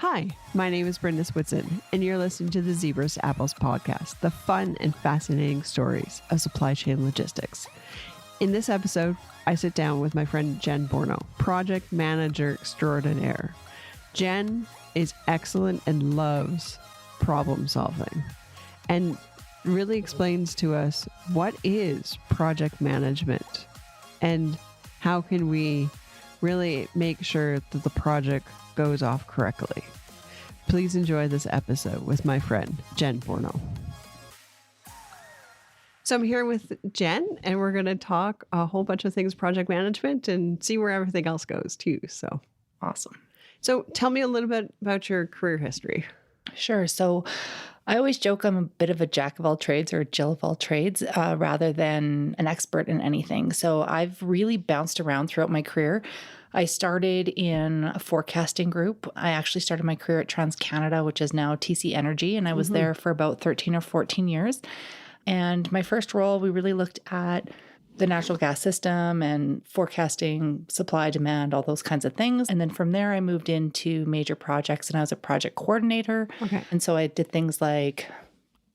Hi, my name is Bryndis Whitson, and you're listening to the Zebras to Apples podcast, the fun and fascinating stories of supply chain logistics. In this episode, I sit down with my friend Jen Borno, project manager extraordinaire. Jen is excellent and loves problem solving and really explains to us what is project management and how can we really make sure that the project goes off correctly. Please enjoy this episode with my friend Jen Borno. So I'm here with Jen, and we're going to talk a whole bunch of things project management and see where everything else goes too. So awesome. So tell me a little bit about your career history. Sure. So I always joke I'm a bit of a jack of all trades or a Jill of all trades rather than an expert in anything. So I've really bounced around throughout my career. I started in a forecasting group. I actually started my career at TransCanada, which is now TC Energy, and I was there for about 13 or 14 years. And my first role, we really looked at the natural gas system and forecasting supply, demand, all those kinds of things. And then from there, I moved into major projects and I was a project coordinator. Okay. And so I did things like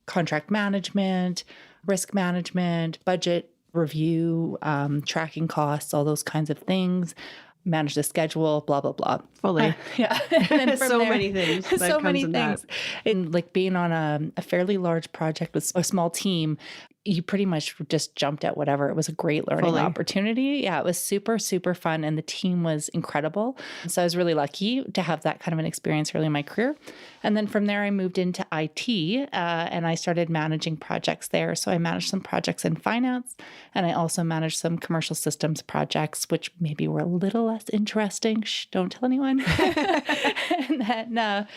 contract management, risk management, budget review, tracking costs, all those kinds of things. Manage the schedule, blah, blah, blah. Fully. Yeah. And then so many things. So many things. And like being on a fairly large project with a small team, you pretty much just jumped at whatever. It was a great learning opportunity. Yeah, it was super, super fun. And the team was incredible. So I was really lucky to have that kind of an experience early in my career. And then from there, I moved into IT and I started managing projects there. So I managed some projects in finance and I also managed some commercial systems projects, which maybe were a little less interesting. Shh, don't tell anyone. And then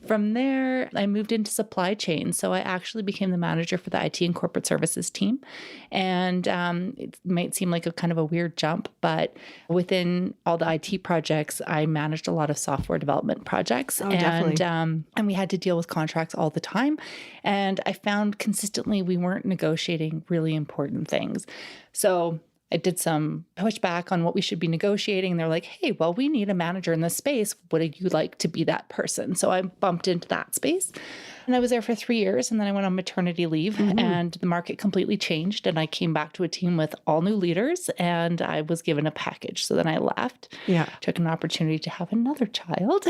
from there, I moved into supply chain. So I actually became the manager for the IT and corporate services team. And it might seem like a kind of a weird jump, but within all the IT projects, I managed a lot of software development projects. Oh, definitely. And we had to deal with contracts all the time. And I found consistently we weren't negotiating really important things. So I did some pushback on what we should be negotiating. And they're like, hey, well, we need a manager in this space. Would you like to be that person? So I bumped into that space. And I was there for 3 years. And then I went on maternity leave and the market completely changed. And I came back to a team with all new leaders and I was given a package. So then I left, took an opportunity to have another child.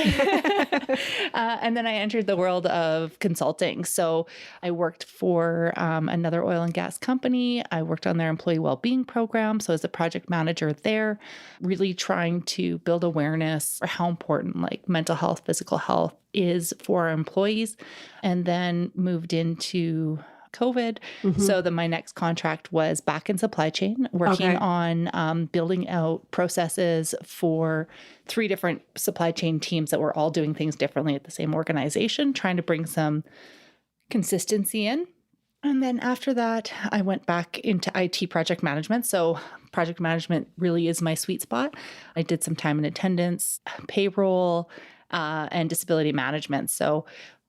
And then I entered the world of consulting. So I worked for another oil and gas company. I worked on their employee well-being program. So as a project manager there, really trying to build awareness for how important like mental health, physical health is for our employees, and then moved into COVID. So my next contract was back in supply chain, working on building out processes for 3 different supply chain teams that were all doing things differently at the same organization, trying to bring some consistency in. And then after that, I went back into IT project management. So project management really is my sweet spot. I did some time in attendance, payroll, and disability management. So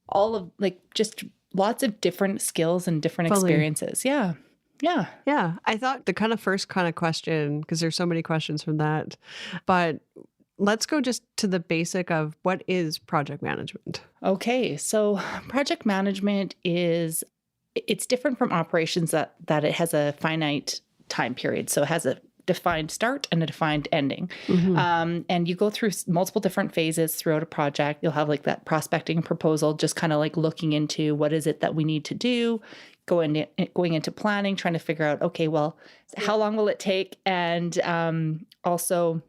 all of like just lots of different skills and different experiences. Yeah. I thought the kind of first kind of question, because there's so many questions from that, but let's go just to the basic of what is project management. Okay. So project management it's different from operations that it has a finite time period. So it has a defined start and a defined ending. And you go through multiple different phases throughout a project. You'll have like that prospecting and proposal, just kind of like looking into what is it that we need to do, going into planning, trying to figure out, okay, well, how long will it take? And also,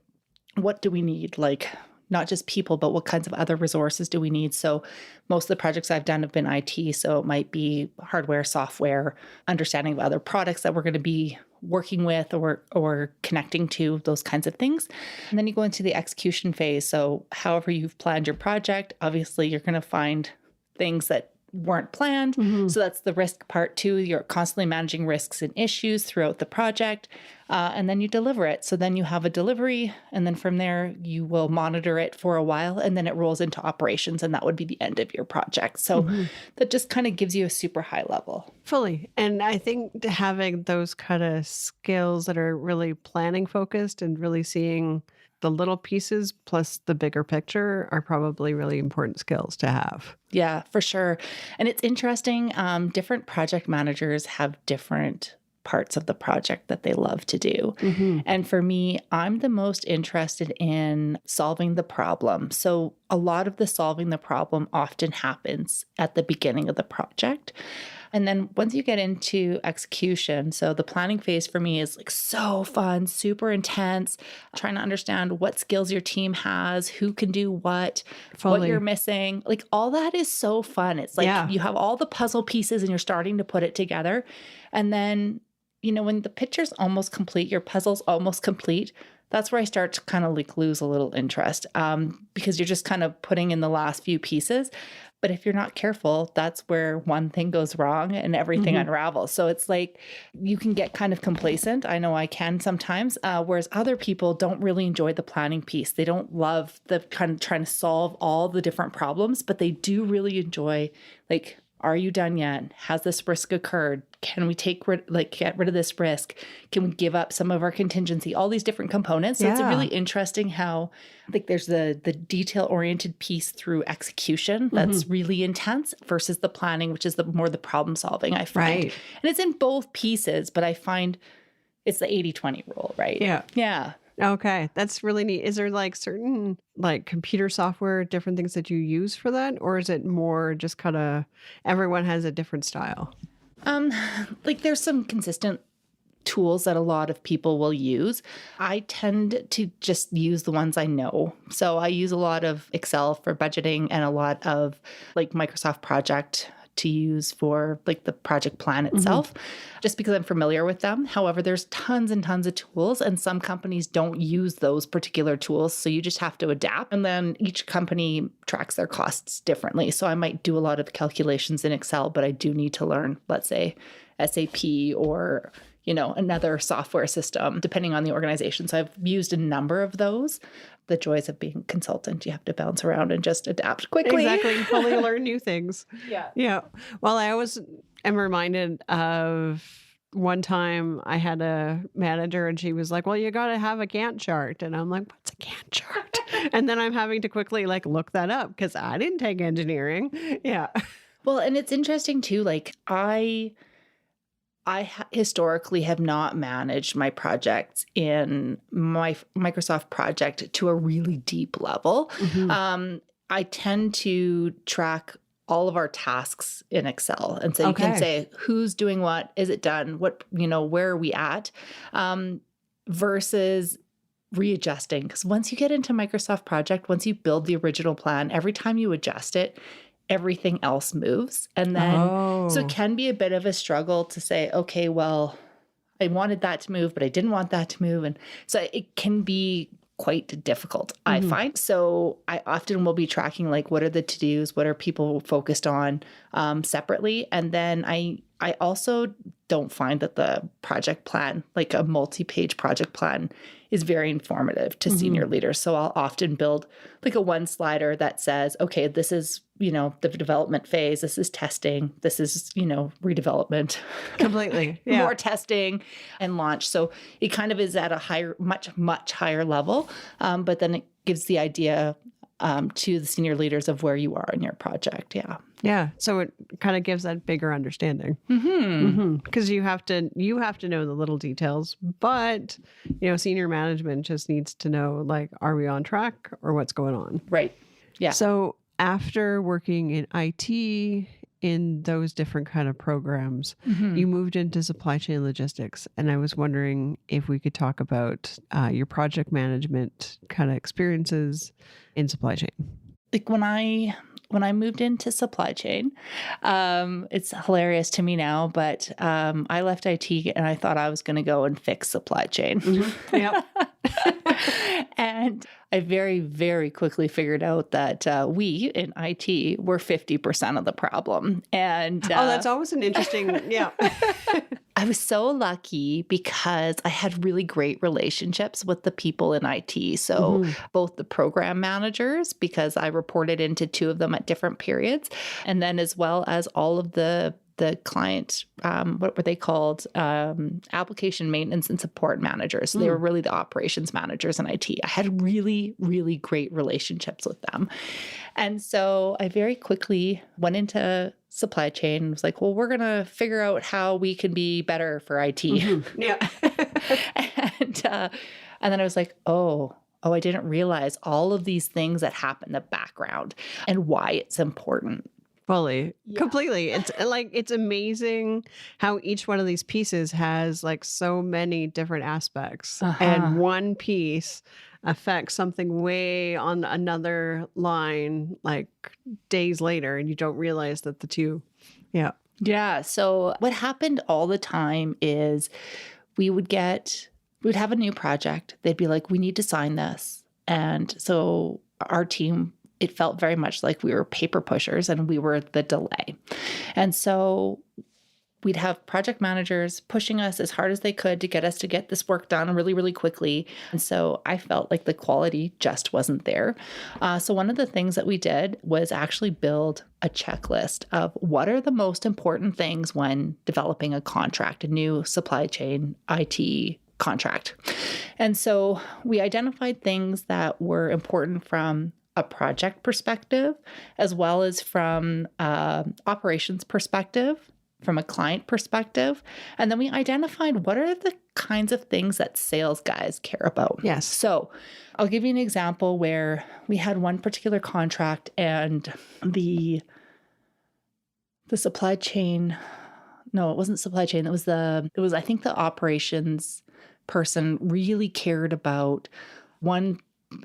what do we need? Like, not just people, but what kinds of other resources do we need? So most of the projects I've done have been IT. So it might be hardware, software, understanding of other products that we're going to be working with or connecting to, those kinds of things. And then you go into the execution phase. So however you've planned your project, obviously you're going to find things that weren't planned. So that's the risk part too. You're constantly managing risks and issues throughout the project. And then you deliver it. So then you have a delivery. And then from there, you will monitor it for a while. And then it rolls into operations. And that would be the end of your project. So that just kind of gives you a super high level. Fully. And I think having those kind of skills that are really planning focused and really seeing the little pieces plus the bigger picture are probably really important skills to have. Yeah, for sure. And it's interesting. Different project managers have different parts of the project that they love to do. And for me, I'm the most interested in solving the problem. So a lot of the solving the problem often happens at the beginning of the project. And then once you get into execution, so the planning phase for me is like so fun, super intense, trying to understand what skills your team has, who can do what you're missing. Like all that is so fun. It's like you have all the puzzle pieces and you're starting to put it together. And then, when the picture's almost complete, your puzzle's almost complete, that's where I start to kind of like lose a little interest because you're just kind of putting in the last few pieces. But if you're not careful, that's where one thing goes wrong and everything unravels. So it's like you can get kind of complacent. I know I can sometimes, whereas other people don't really enjoy the planning piece. They don't love the kind of trying to solve all the different problems, but they do really enjoy like, are you done yet? Has this risk occurred? Can we get rid of this risk? Can we give up some of our contingency? All these different components. So it's really interesting how like there's the detail-oriented piece through execution that's really intense versus the planning, which is more the problem solving, I find. Right. And it's in both pieces, but I find it's the 80-20 rule, right? Yeah. Yeah. Okay, that's really neat. Is there like certain like computer software, different things that you use for that? Or is it more just kind of everyone has a different style? Like there's some consistent tools that a lot of people will use. I tend to just use the ones I know. So I use a lot of Excel for budgeting and a lot of like Microsoft Project to use for like the project plan itself, just because I'm familiar with them. However, there's tons and tons of tools and some companies don't use those particular tools. So you just have to adapt. And then each company tracks their costs differently. So I might do a lot of calculations in Excel, but I do need to learn, let's say, SAP or another software system, depending on the organization. So I've used a number of those. The joys of being a consultant, you have to bounce around and just adapt quickly. Exactly. You fully learn new things. Yeah. Well, I always am reminded of one time I had a manager and she was like, well, you got to have a Gantt chart. And I'm like, what's a Gantt chart? And then I'm having to quickly like look that up because I didn't take engineering. Yeah. Well, and it's interesting too. Like I historically have not managed my projects in my Microsoft project to a really deep level. I tend to track all of our tasks in Excel. And so you can say who's doing what, is it done, what, where are we at, versus readjusting. Because once you get into Microsoft project, once you build the original plan, every time you adjust it, everything else moves. And then, so it can be a bit of a struggle to say, okay, well, I wanted that to move, but I didn't want that to move. And so it can be quite difficult, I find. So I often will be tracking like, what are the to-dos? What are people focused on separately? And then I also don't find that the project plan, like a multi-page project plan, is very informative to senior leaders. So I'll often build like a one slider that says, okay, this is, the development phase. This is testing. This is, redevelopment. Completely. Yeah. More testing and launch. So it kind of is at a higher, much higher level. But then it gives the idea to the senior leaders of where you are in your project. Yeah. Yeah. So it kind of gives that bigger understanding. Because you have to know the little details, but senior management just needs to know, like, are we on track or what's going on? Right. Yeah. So after working in IT in those different kind of programs, you moved into supply chain logistics. And I was wondering if we could talk about your project management kind of experiences in supply chain. Like when I moved into supply chain, it's hilarious to me now, but I left IT and I thought I was going to go and fix supply chain. Yep. And I very, very quickly figured out that we in IT were 50% of the problem. And that's always an interesting, yeah. I was so lucky because I had really great relationships with the people in IT. So both the program managers, because I reported into two of them at different periods, and then as well as all of the the client, what were they called? Application maintenance and support managers. So they were really the operations managers in IT. I had really, really great relationships with them. And so I very quickly went into supply chain and was like, well, we're going to figure out how we can be better for IT. Mm-hmm. Yeah. And then I was like, oh, I didn't realize all of these things that happen in the background and why it's important. Fully, completely. It's amazing how each one of these pieces has like so many different aspects, and one piece affects something way on another line, like days later, and you don't realize that the two. Yeah. Yeah. So what happened all the time is we'd have a new project. They'd be like, we need to sign this. And so our team, it felt very much like we were paper pushers and we were the delay. And so we'd have project managers pushing us as hard as they could to get us to get this work done really, really quickly. And so I felt like the quality just wasn't there. So one of the things that we did was actually build a checklist of what are the most important things when developing a contract, a new supply chain IT contract. And so we identified things that were important from a project perspective, as well as from operations perspective, from a client perspective. And then we identified what are the kinds of things that sales guys care about. Yes. So I'll give you an example where we had one particular contract and the supply chain, no, it wasn't supply chain. It was I think the operations person really cared about one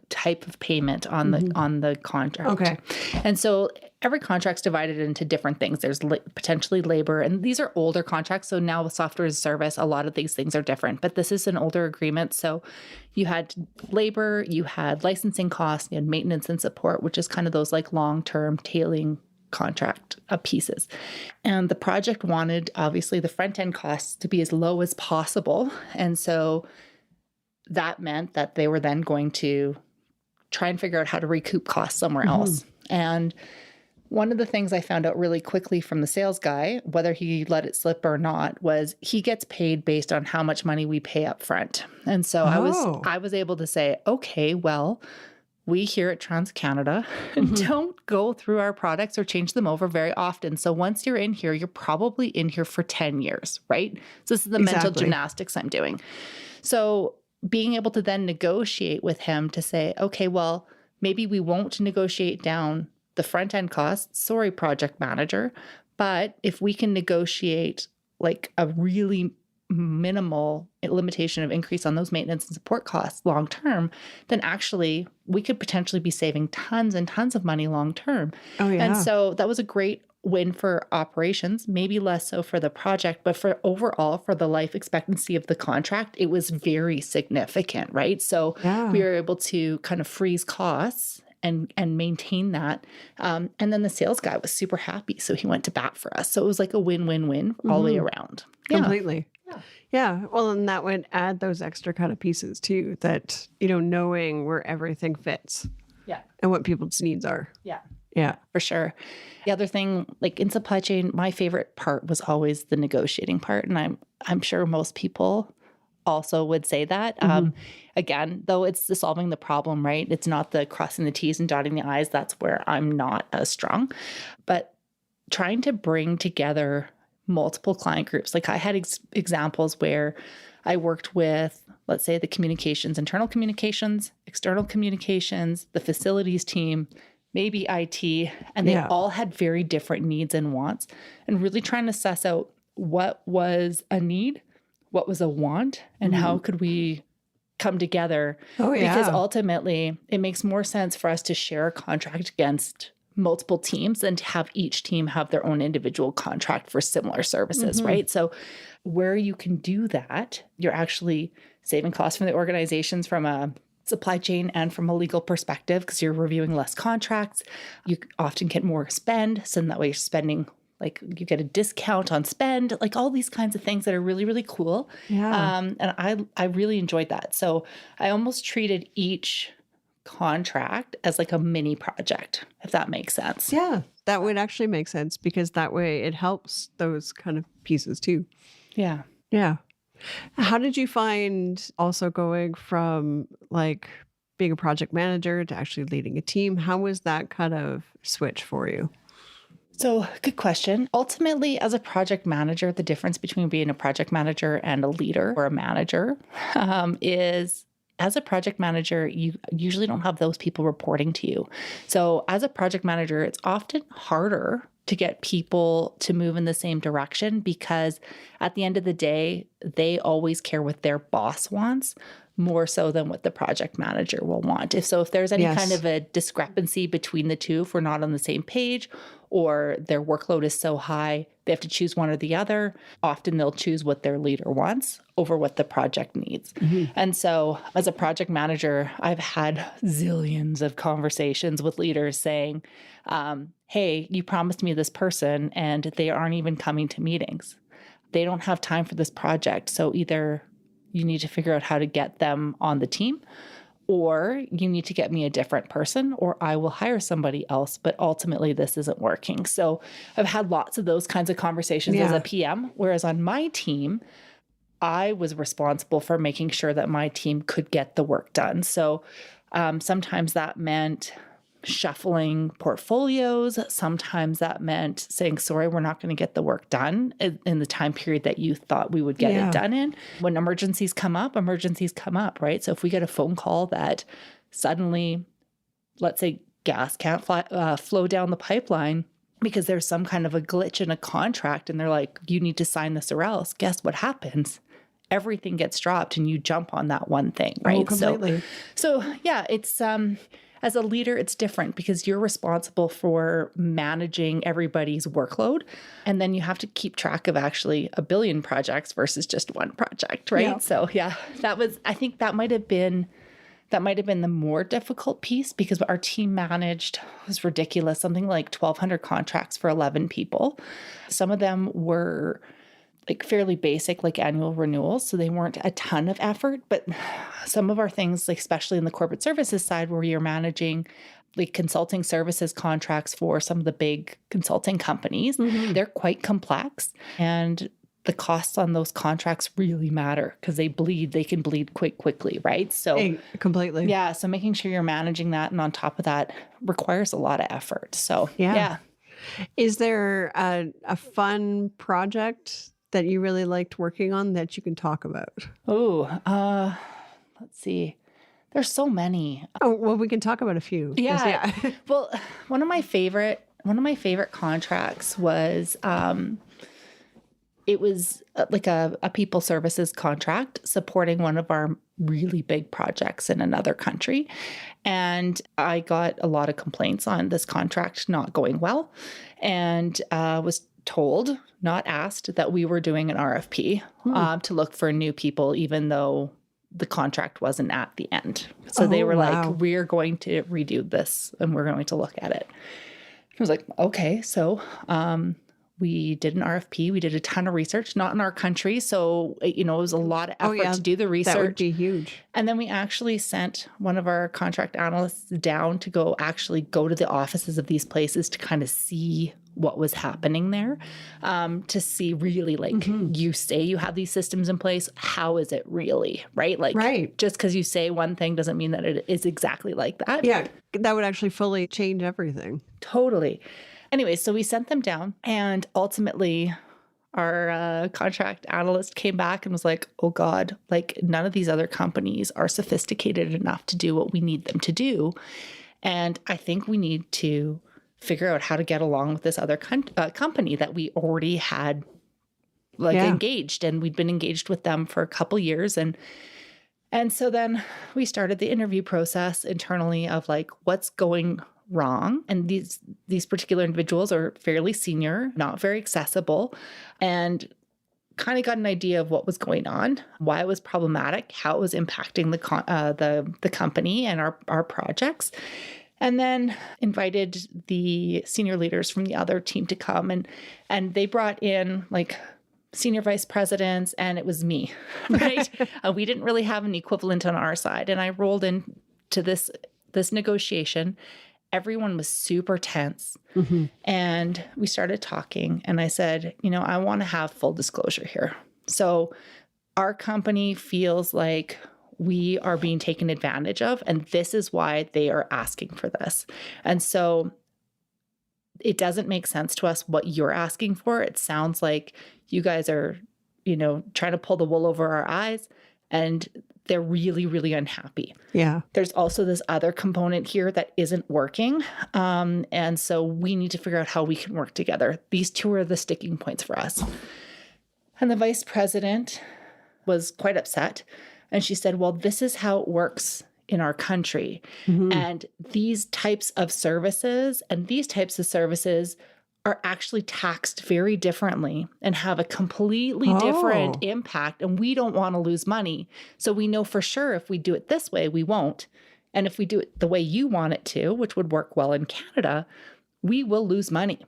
type of payment on the contract. Okay. And so every contract's divided into different things. There's potentially labor, and these are older contracts. So now with software as a service, a lot of these things are different, but this is an older agreement. So you had labor, you had licensing costs, you had maintenance and support, which is kind of those like long-term tailing contract pieces. And the project wanted, obviously, the front-end costs to be as low as possible. And so that meant that they were then going to try and figure out how to recoup costs somewhere else. And one of the things I found out really quickly from the sales guy, whether he let it slip or not, was he gets paid based on how much money we pay up front. And so I was able to say, okay, well, we here at TransCanada don't go through our products or change them over very often. So once you're in here, you're probably in here for 10 years, right? So this is the mental gymnastics I'm doing. So being able to then negotiate with him to say, okay, well, maybe we won't negotiate down the front end costs. Sorry, project manager. But if we can negotiate like a really minimal limitation of increase on those maintenance and support costs long term, then actually we could potentially be saving tons and tons of money long term. Oh, yeah. And so that was a great win for operations, maybe less so for the project, but for overall, for the life expectancy of the contract, it was very significant, right? So we were able to kind of freeze costs and maintain that. And then the sales guy was super happy. So he went to bat for us. So it was like a win-win-win all the way around. Yeah. Completely. Yeah. Well, and that would add those extra kind of pieces too, that, knowing where everything fits. Yeah. And what people's needs are. Yeah. Yeah. For sure. The other thing, like in supply chain, my favorite part was always the negotiating part. And I'm sure most people also would say that. Again, though, it's the solving the problem, right? It's not the crossing the T's and dotting the I's. That's where I'm not as strong. But trying to bring together multiple client groups. Like I had examples where I worked with, let's say, the communications, internal communications, external communications, the facilities team, maybe IT, and they all had very different needs and wants, and really trying to suss out what was a need, what was a want, and how could we come together. Because ultimately it makes more sense for us to share a contract against multiple teams than to have each team have their own individual contract for similar services, right? So where you can do that, you're actually saving costs from the organizations from a supply chain and from a legal perspective, because you're reviewing less contracts. You often get more spend. So in that way you're spending, like you get a discount on spend, like all these kinds of things that are really, really cool. Yeah. And I really enjoyed that. So I almost treated each contract as like a mini project, if that makes sense. Yeah. that would actually make sense because that way it helps those kind of pieces too. Yeah. Yeah. How did you find also going from like being a project manager to actually leading a team? How was that kind of switch for you? So, good question. Ultimately, as a project manager, the difference between being a project manager and a leader or a manager is as a project manager, you usually don't have those people reporting to you. So, as a project manager, it's often harder to get people to move in the same direction because at the end of the day, they always care what their boss wants more so than what the project manager will want. If there's any kind of a discrepancy between the two, if we're not on the same page or their workload is so high, they have to choose one or the other. Often they'll choose what their leader wants over what the project needs. Mm-hmm. And so as a project manager, I've had zillions of conversations with leaders saying, hey, you promised me this person and they aren't even coming to meetings. They don't have time for this project. So either you need to figure out how to get them on the team, or you need to get me a different person, or I will hire somebody else. But ultimately, this isn't working. So I've had lots of those kinds of conversations as a PM, whereas on my team, I was responsible for making sure that my team could get the work done. So sometimes that meant shuffling portfolios. Sometimes that meant saying, sorry, we're not going to get the work done in the time period that you thought we would get it done in. When emergencies come up, right? So if we get a phone call that suddenly, let's say gas can't flow down the pipeline because there's some kind of a glitch in a contract and they're like, you need to sign this or else, guess what happens? Everything gets dropped and you jump on that one thing, right? Oh, completely. So yeah, it's as a leader, it's different because you're responsible for managing everybody's workload. And then you have to keep track of actually a billion projects versus just one project, right? Yeah. So yeah, I think that might have been the more difficult piece because our team managed, it was ridiculous, something like 1,200 contracts for 11 people. Some of them were like fairly basic, like annual renewals. So they weren't a ton of effort, but some of our things, like especially in the corporate services side where you're managing like consulting services contracts for some of the big consulting companies, they're quite complex. And the costs on those contracts really matter because they can bleed quite quickly, right? So completely. Yeah. So making sure you're managing that and on top of that requires a lot of effort. So yeah. Is there a fun project that you really liked working on that you can talk about? Oh, let's see. There's so many. Oh, well, we can talk about a few. Yeah. Well, one of my favorite contracts was, it was like a people services contract supporting one of our really big projects in another country. And I got a lot of complaints on this contract not going well and was told, not asked, that we were doing an RFP to look for new people, even though the contract wasn't at the end. So they were like, we're going to redo this and we're going to look at it. I was like, okay. So we did an RFP. We did a ton of research, not in our country. So, it was a lot of effort to do the research. That would be huge. And then we actually sent one of our contract analysts down to go to the offices of these places to kind of see what was happening there, to see really like you say you have these systems in place. How is it really? Right. Like just because you say one thing doesn't mean that it is exactly like that. Yeah. That would actually fully change everything. Totally. Anyway, so we sent them down and ultimately our contract analyst came back and was like, oh God, like none of these other companies are sophisticated enough to do what we need them to do. And I think we need to figure out how to get along with this other company that we already had engaged, and we'd been engaged with them for a couple years. And so then we started the interview process internally of like, what's going wrong. And these particular individuals are fairly senior, not very accessible, and kind of got an idea of what was going on, why it was problematic, how it was impacting the company and our projects. And then invited the senior leaders from the other team to come, and they brought in like senior vice presidents, and it was me, right? We didn't really have an equivalent on our side. And I rolled into this negotiation, everyone was super tense. Mm-hmm. And we started talking, and I said, I want to have full disclosure here. So our company feels like we are being taken advantage of, and this is why they are asking for this. And so it doesn't make sense to us what you're asking for. It sounds like you guys are, trying to pull the wool over our eyes, and they're really, really unhappy. Yeah. There's also this other component here that isn't working. And so we need to figure out how we can work together. These two are the sticking points for us. And the vice president was quite upset. And she said, well, this is how it works in our country. Mm-hmm. And these types of services are actually taxed very differently and have a completely different impact. And we don't want to lose money. So we know for sure if we do it this way, we won't. And if we do it the way you want it to, which would work well in Canada, we will lose money.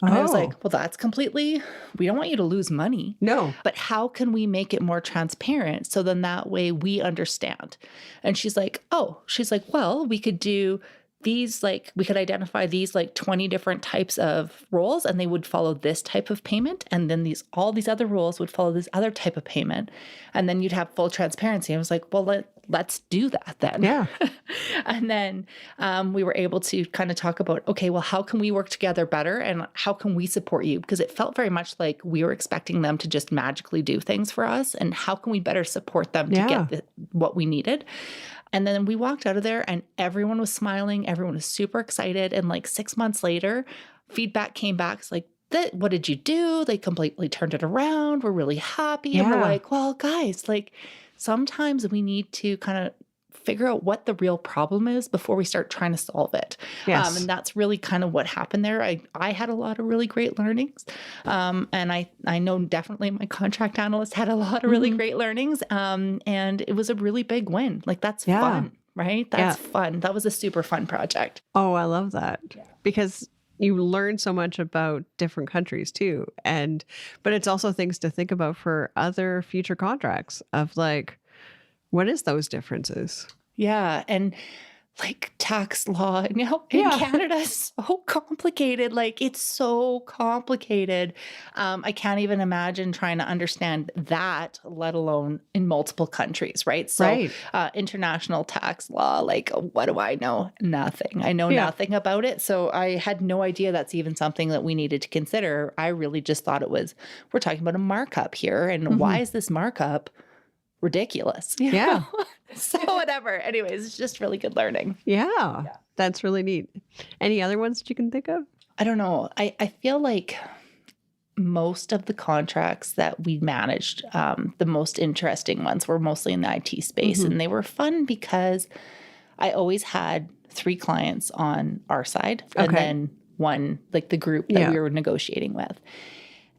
And I was like, well, we don't want you to lose money. No. But how can we make it more transparent so then that way we understand? And she's like, well, we could do these, we could identify these 20 different types of roles, and they would follow this type of payment. And then all these other roles would follow this other type of payment. And then you'd have full transparency. I was like, well, let's do that then. Yeah. And then we were able to kind of talk about, okay, well, how can we work together better? And how can we support you? Because it felt very much like we were expecting them to just magically do things for us. And how can we better support them to get what we needed? And then we walked out of there and everyone was smiling. Everyone was super excited. And 6 months later, feedback came back. It's like, what did you do? They completely turned it around. We're really happy. Yeah. And we're like, well, guys, sometimes we need to kind of figure out what the real problem is before we start trying to solve it. Yes. And that's really kind of what happened there. I had a lot of really great learnings. And I know definitely my contract analyst had a lot of really great learnings. And it was a really big win. That's fun, right? That's fun. That was a super fun project. Oh, I love that. Yeah. Because you learn so much about different countries too. But it's also things to think about for other future contracts of what is those differences? Yeah. And tax law in Canada is so complicated. It's so complicated. I can't even imagine trying to understand that, let alone in multiple countries, right? So international tax law, what do I know? Nothing. I know nothing about it. So I had no idea that's even something that we needed to consider. I really just thought we're talking about a markup here. And why is this markup ridiculous? Yeah. So whatever. Anyways, it's just really good learning. Yeah. That's really neat. Any other ones that you can think of? I don't know. I feel like most of the contracts that we managed, the most interesting ones were mostly in the IT space. And they were fun because I always had 3 clients on our side and then one, the group that we were negotiating with.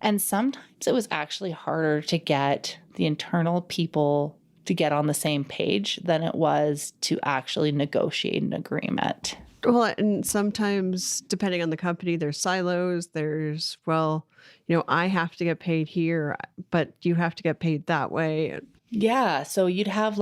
And sometimes it was actually harder to get the internal people to get on the same page than it was to actually negotiate an agreement. Well, and sometimes depending on the company, there's silos. There's, I have to get paid here, but you have to get paid that way. Yeah. So you'd have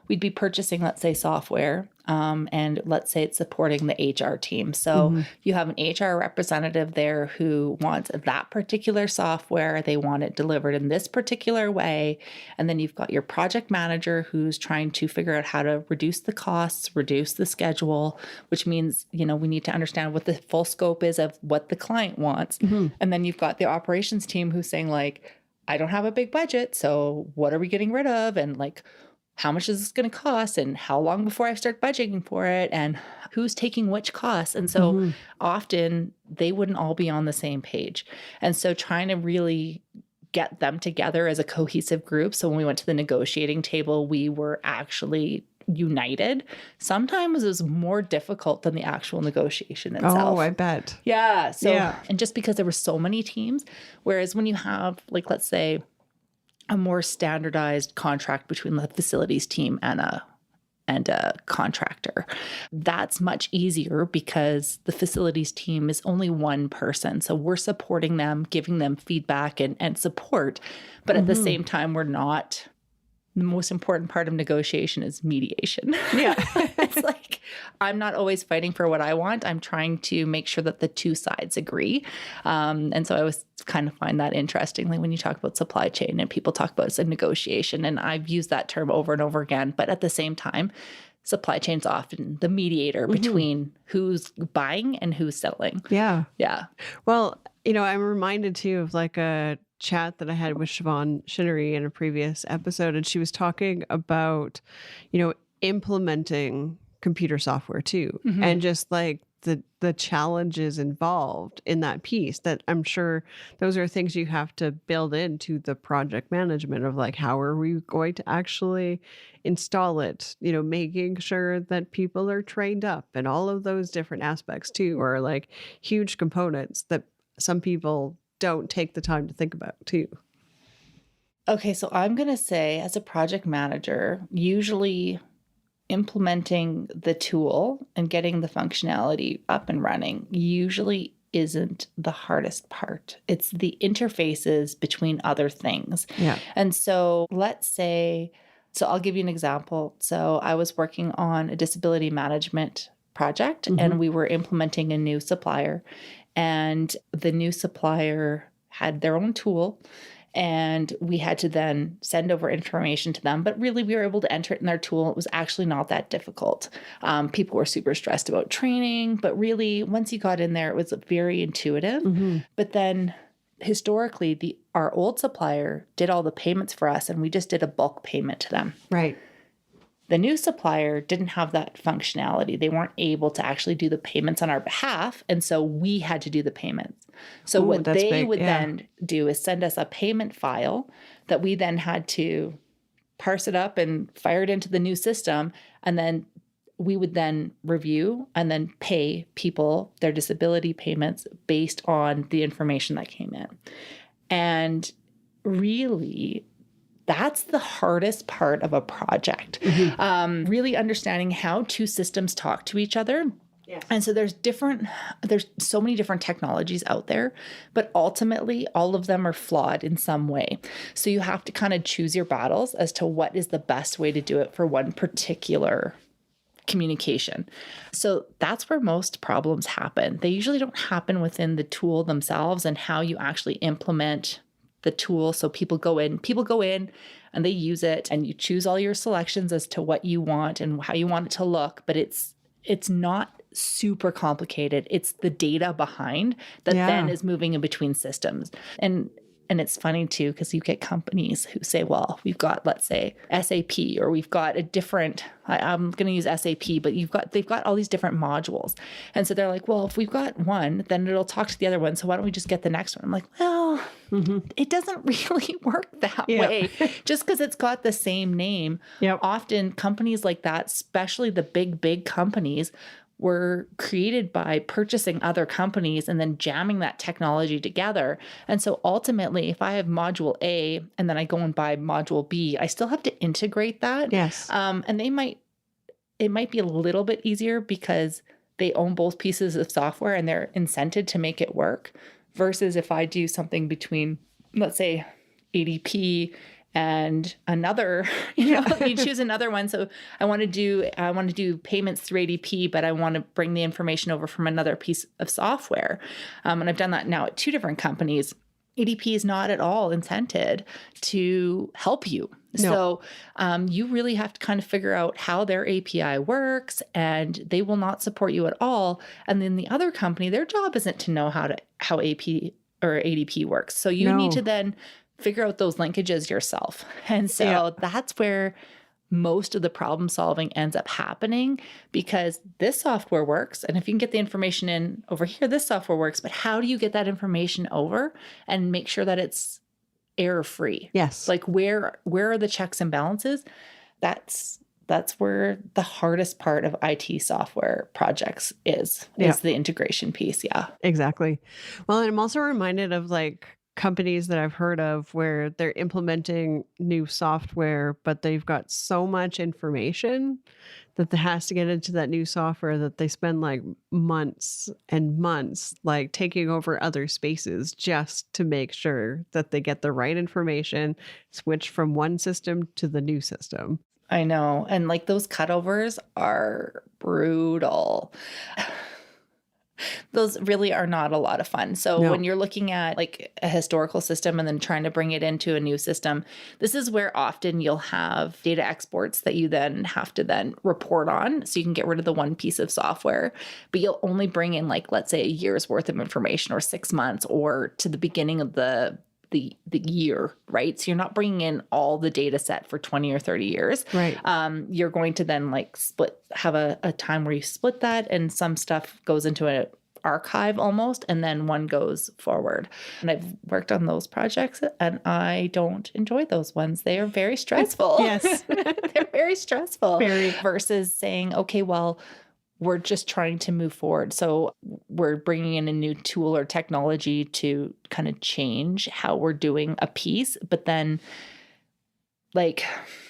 we'd be purchasing, let's say, software, and let's say it's supporting the HR team. So you have an HR representative there who wants that particular software. They want it delivered in this particular way. And then you've got your project manager who's trying to figure out how to reduce the costs, reduce the schedule, which means, we need to understand what the full scope is of what the client wants. And then you've got the operations team who's saying I don't have a big budget. So what are we getting rid of? And how much is this going to cost and how long before I start budgeting for it and who's taking which costs. And so often they wouldn't all be on the same page. And so trying to really get them together as a cohesive group. So when we went to the negotiating table, we were actually united. Sometimes it was more difficult than the actual negotiation itself. Oh, I bet. Yeah. So, and just because there were so many teams, whereas when you have let's say, a more standardized contract between the facilities team and a contractor. That's much easier because the facilities team is only one person. So we're supporting them, giving them feedback and support. But at the same time, we're not. The most important part of negotiation is mediation. Yeah. It's like, I'm not always fighting for what I want. I'm trying to make sure that the two sides agree. And so I always kind of find that interestingly when you talk about supply chain and people talk about it's a negotiation. And I've used that term over and over again. But at the same time, supply chain is often the mediator between who's buying and who's selling. Yeah. Yeah. Well, I'm reminded too of like a chat that I had with Siobhan Shinnery in a previous episode, and she was talking about, implementing computer software too, and just like the challenges involved in that piece. That I'm sure those are things you have to build into the project management of like, how are we going to actually install it? Making sure that people are trained up, and all of those different aspects too are like huge components that some people don't take the time to think about too. Okay, so I'm going to say as a project manager, usually implementing the tool and getting the functionality up and running usually isn't the hardest part. It's the interfaces between other things. Yeah. And so let's say, so I'll give you an example. So I was working on a disability management project and we were implementing a new supplier, and the new supplier had their own tool. And we had to then send over information to them. But really, we were able to enter it in their tool. It was actually not that difficult. People were super stressed about training. But really, once you got in there, it was very intuitive. But then historically, our old supplier did all the payments for us, and we just did a bulk payment to them. Right. The new supplier didn't have that functionality. They weren't able to actually do the payments on our behalf. And so we had to do the payments. So what they would then do is send us a payment file that we then had to parse it up and fire it into the new system. And then we would then review and then pay people their disability payments based on the information that came in. And really, that's the hardest part of a project. Really understanding how two systems talk to each other. Yes. And so there's so many different technologies out there, but ultimately all of them are flawed in some way. So you have to kind of choose your battles as to what is the best way to do it for one particular communication. So that's where most problems happen. They usually don't happen within the tool themselves and how you actually implement the tool. So people go in and they use it, and you choose all your selections as to what you want and how you want it to look, but it's not super complicated. It's the data behind that then is moving in between systems. And it's funny too, because you get companies who say, well, we've got, let's say, SAP, or we've got a different, I'm going to use SAP, but they've got all these different modules. And so they're like, well, if we've got one, then it'll talk to the other one. So why don't we just get the next one? I'm like, well, it doesn't really work that way. Just because it's got the same name. Often companies like that, especially the big companies, were created by purchasing other companies and then jamming that technology together. And so ultimately, if I have module A and then I go and buy module B, I still have to integrate that. Yes. And it might be a little bit easier because they own both pieces of software and they're incented to make it work, versus if I do something between, let's say, ADP and another, you choose another one. So I want to do payments through ADP, but I want to bring the information over from another piece of software. And I've done that now at two different companies. ADP is not at all incented to help you. No. So you really have to kind of figure out how their API works, and they will not support you at all. And then the other company, their job isn't to know how AP or ADP works. So you need to then figure out those linkages yourself. And so that's where most of the problem solving ends up happening, because this software works. And if you can get the information in over here, this software works. But how do you get that information over and make sure that it's error free? Yes. Like where are the checks and balances? That's where the hardest part of IT software projects is the integration piece. Yeah, exactly. Well, and I'm also reminded of like companies that I've heard of where they're implementing new software, but they've got so much information that has to get into that new software that they spend like months and months like taking over other spaces just to make sure that they get the right information, switch from one system to the new system. I know. And like those cutovers are brutal. Those really are not a lot of fun. So No. when you're looking at like a historical system and then trying to bring it into a new system, this is where often you'll have data exports that you then have to then report on. So you can get rid of the one piece of software, but you'll only bring in like, let's say a year's worth of information or 6 months or to the beginning of the year, right? So you're not bringing in all the data set for 20 or 30 years. Right. You're going to then like have a time where you split that and some stuff goes into an archive almost, and then one goes forward. And I've worked on those projects and I don't enjoy those ones. They are very stressful. Yes. They're very stressful. Very. Versus saying, okay, well, we're just trying to move forward. So we're bringing in a new tool or technology to kind of change how we're doing a piece. But then, like,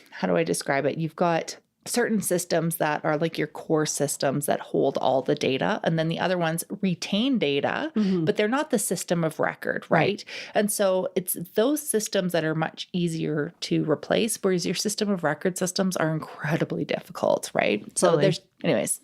how do I describe it? You've got certain systems that are like your core systems that hold all the data. And then the other ones retain data, but they're not the system of record, right? And so it's those systems that are much easier to replace, whereas your system of record systems are incredibly difficult, right? So anyways.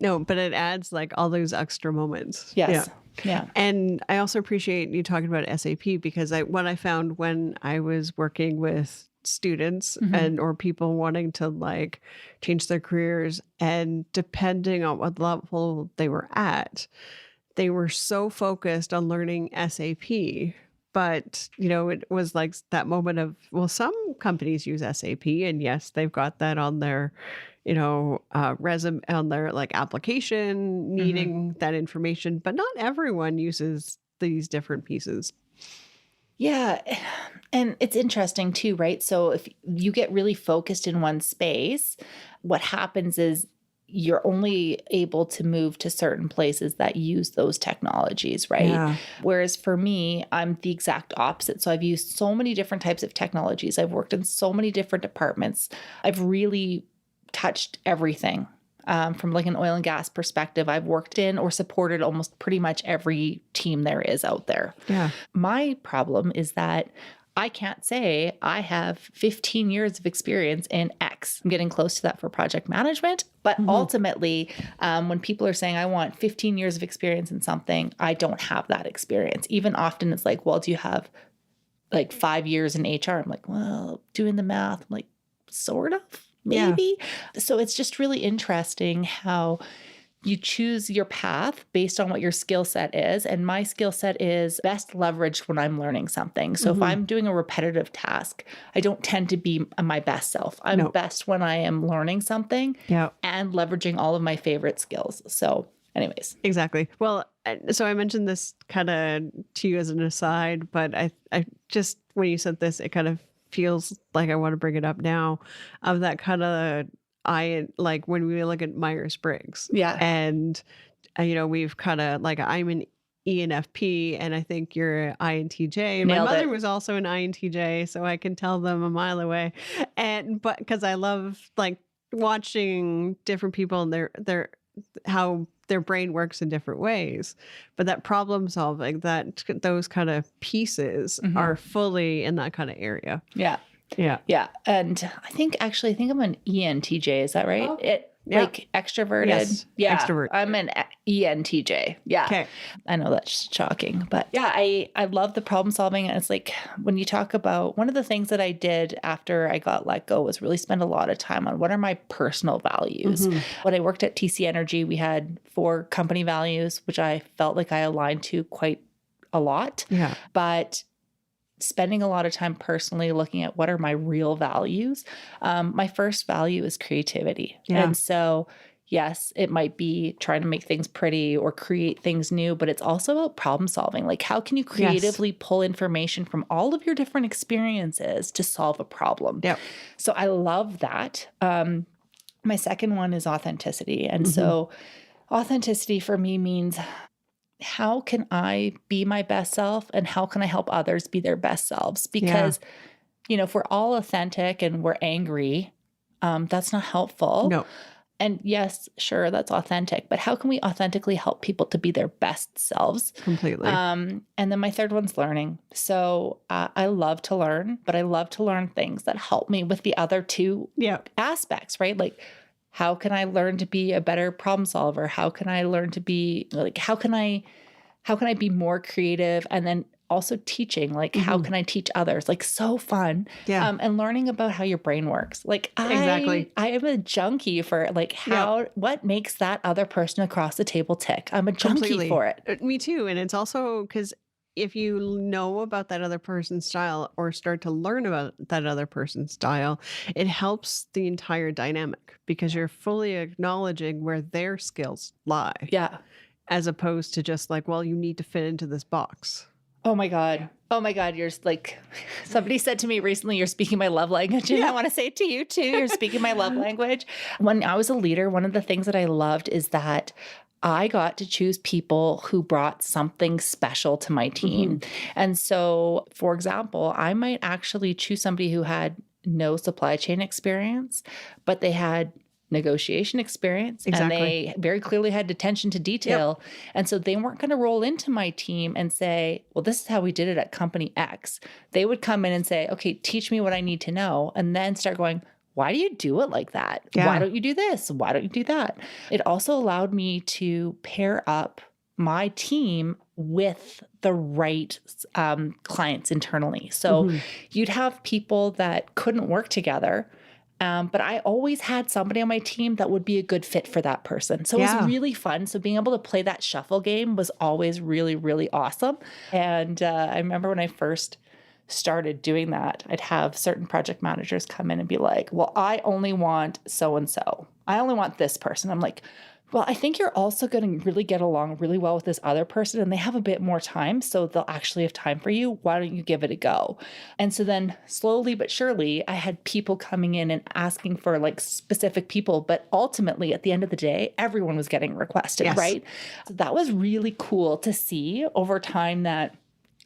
No, but it adds like all those extra moments. Yes. Yeah. And I also appreciate you talking about SAP because what I found when I was working with students or people wanting to like change their careers, and depending on what level they were at, they were so focused on learning SAP. But, it was like that moment of, well, some companies use SAP and yes, they've got that on their resume, on their like application needing that information, but not everyone uses these different pieces. Yeah. And it's interesting too, right? So if you get really focused in one space, what happens is you're only able to move to certain places that use those technologies, right? Yeah. Whereas for me, I'm the exact opposite. So I've used so many different types of technologies. I've worked in so many different departments. I've really touched everything. From like an oil and gas perspective, I've worked in or supported almost pretty much every team there is out there. Yeah. My problem is that I can't say I have 15 years of experience in X. I'm getting close to that for project management. But ultimately, when people are saying I want 15 years of experience in something, I don't have that experience. Even often it's like, well, do you have like 5 years in HR? I'm like, well, doing the math, I'm like, sort of. Maybe. Yeah. So it's just really interesting how you choose your path based on what your skill set is. And my skill set is best leveraged when I'm learning something. So if I'm doing a repetitive task, I don't tend to be my best self. I'm best when I am learning something and leveraging all of my favorite skills. So anyways. Exactly. Well, so I mentioned this kind of to you as an aside, but I just, when you said this, it kind of feels like I want to bring it up now, of that kind of like when we look at Myers-Briggs. Yeah. And, we've kind of like, I'm an ENFP and I think you're an INTJ. And my mother was also an INTJ, so I can tell them a mile away. But because I love like watching different people and their how their brain works in different ways, but that problem solving, those kind of pieces are fully in that kind of area. Yeah. And I think I'm an ENTJ. Is that right? Oh. Like extroverted. Yes. Yeah. Extrovert. I'm an ENTJ. Yeah. Okay. I know that's shocking, but yeah, I love the problem solving. And it's like when you talk about one of the things that I did after I got let go was really spend a lot of time on what are my personal values. When I worked at TC Energy, we had 4 company values, which I felt like I aligned to quite a lot. Yeah. But spending a lot of time personally looking at what are my real values. My first value is creativity. Yeah. And so, yes, it might be trying to make things pretty or create things new, but it's also about problem solving. Like, how can you creatively pull information from all of your different experiences to solve a problem? Yep. So I love that. My second one is authenticity. And so authenticity for me means, how can I be my best self and how can I help others be their best selves? Because, if we're all authentic and we're angry, that's not helpful. No. And yes, sure, that's authentic, but how can we authentically help people to be their best selves? Completely. And then my third one's learning. So I love to learn, but I love to learn things that help me with the other two aspects, right? Like, how can I learn to be a better problem solver? How can I learn to be like, how can I be more creative? And then also teaching, like, how can I teach others? Like, so fun. Yeah. And learning about how your brain works. Like, Exactly. I am a junkie for like what makes that other person across the table tick. I'm a junkie for it. Me too. And it's also because if you know about that other person's style or start to learn about that other person's style, it helps the entire dynamic because you're fully acknowledging where their skills lie. Yeah. As opposed to just like, well, you need to fit into this box. Oh my God. Oh my God. You're like, somebody said to me recently, you're speaking my love language. And I want to say it to you too. You're speaking my love language. When I was a leader, one of the things that I loved is that I got to choose people who brought something special to my team. And so, for example, I might actually choose somebody who had no supply chain experience, but they had negotiation experience and they very clearly had attention to detail. And so they weren't going to roll into my team and say, well, this is how we did it at company X. They would come in and say, okay, teach me what I need to know. And then start going, why do you do it like that? Why don't you do this? Why don't you do that? It also allowed me to pair up my team with the right clients internally. So you'd have people that couldn't work together. But I always had somebody on my team that would be a good fit for that person. So it was really fun. So being able to play that shuffle game was always really, really awesome. And I remember when I first started doing that, I'd have certain project managers come in and be like, well, I only want so-and-so. I only want this person. I'm like, well, I think you're also going to really get along really well with this other person and they have a bit more time, so they'll actually have time for you. Why don't you give it a go? And so then slowly but surely, I had people coming in and asking for like specific people, but ultimately at the end of the day, everyone was getting requested, right? So that was really cool to see over time that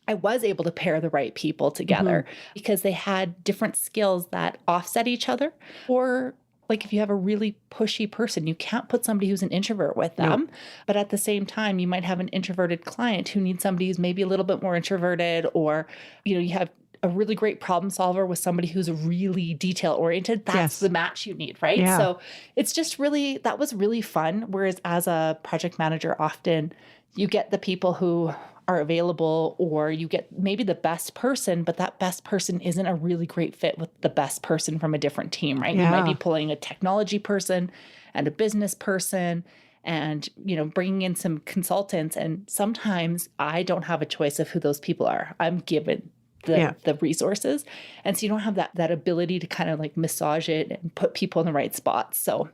I was able to pair the right people together because they had different skills that offset each other. Or like if you have a really pushy person, you can't put somebody who's an introvert with them. But at the same time, you might have an introverted client who needs somebody who's maybe a little bit more introverted, or, you know, you have a really great problem solver with somebody who's really detail oriented. That's the match you need, right? So it's just really, that was really fun. Whereas as a project manager, often you get the people who are available, or you get maybe the best person, but that best person isn't a really great fit with the best person from a different team, right? You might be pulling a technology person and a business person and, you know, bringing in some consultants. And sometimes I don't have a choice of who those people are. I'm given the resources. And so you don't have that ability to kind of like massage it and put people in the right spots. So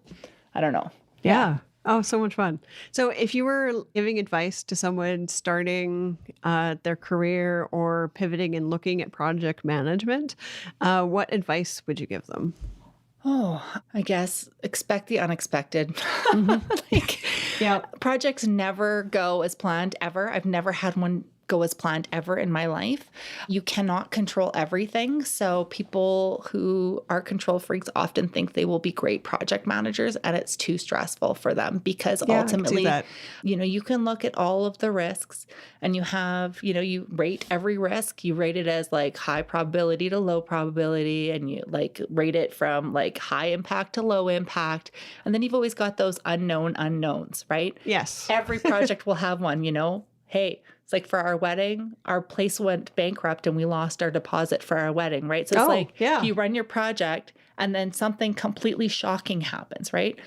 I don't know. Oh, so much fun. So if you were giving advice to someone starting their career or pivoting and looking at project management, what advice would you give them? Oh, I guess expect the unexpected. Projects never go as planned ever. I've never had one go as planned ever in my life. You cannot control everything. So people who are control freaks often think they will be great project managers, and it's too stressful for them because ultimately, you know, you can look at all of the risks and you have, you know, you rate every risk. You rate it as like high probability to low probability, and you like rate it from like high impact to low impact. And then you've always got those unknown unknowns, right? Yes. Every project will have one, you know. Hey, it's like for our wedding, our place went bankrupt and we lost our deposit for our wedding, right? So it's you run your project and then something completely shocking happens, right?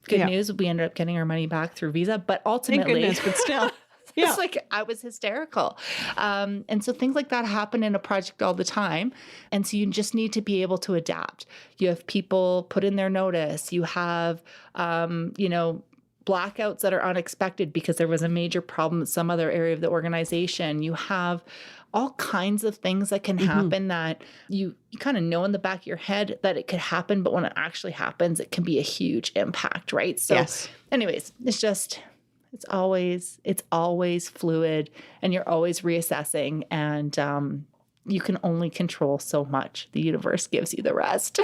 Good news, we ended up getting our money back through Visa, but ultimately, thank goodness, but still, it's like I was hysterical. And so things like that happen in a project all the time. And so you just need to be able to adapt. You have people put in their notice. You have, you know, blackouts that are unexpected because there was a major problem in some other area of the organization. You have all kinds of things that can happen that you kind of know in the back of your head that it could happen, but when it actually happens, it can be a huge impact, right? So anyways, it's always fluid, and you're always reassessing, and you can only control so much. The universe gives you the rest.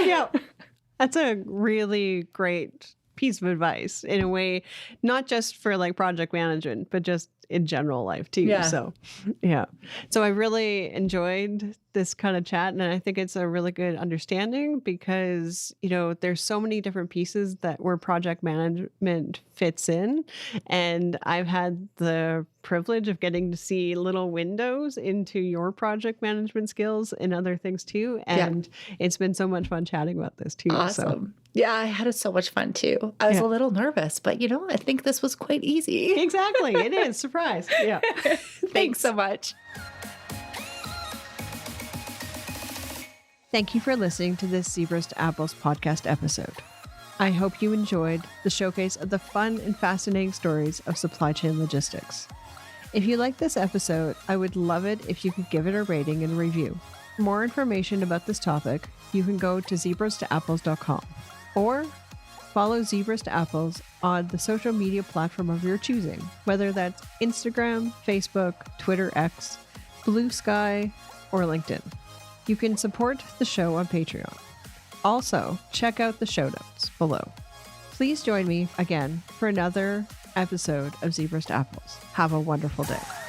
That's a really great piece of advice in a way, not just for like project management, but just in general life too. Yeah. So, yeah. So I really enjoyed this kind of chat, and I think it's a really good understanding because, you know, there's so many different pieces that where project management fits in. And I've had the privilege of getting to see little windows into your project management skills and other things too. And it's been so much fun chatting about this too. Awesome. Yeah, I had so much fun too. I was a little nervous, but you know, I think this was quite easy. Exactly. It is. Surprise. Yeah. Thanks so much. Thank you for listening to this Zebras to Apples podcast episode. I hope you enjoyed the showcase of the fun and fascinating stories of supply chain logistics. If you liked this episode, I would love it if you could give it a rating and review. For more information about this topic, you can go to zebrastoapples.com or follow Zebras to Apples on the social media platform of your choosing, whether that's Instagram, Facebook, Twitter X, Blue Sky, or LinkedIn. You can support the show on Patreon. Also, check out the show notes below. Please join me again for another episode of Zebras to Apples. Have a wonderful day.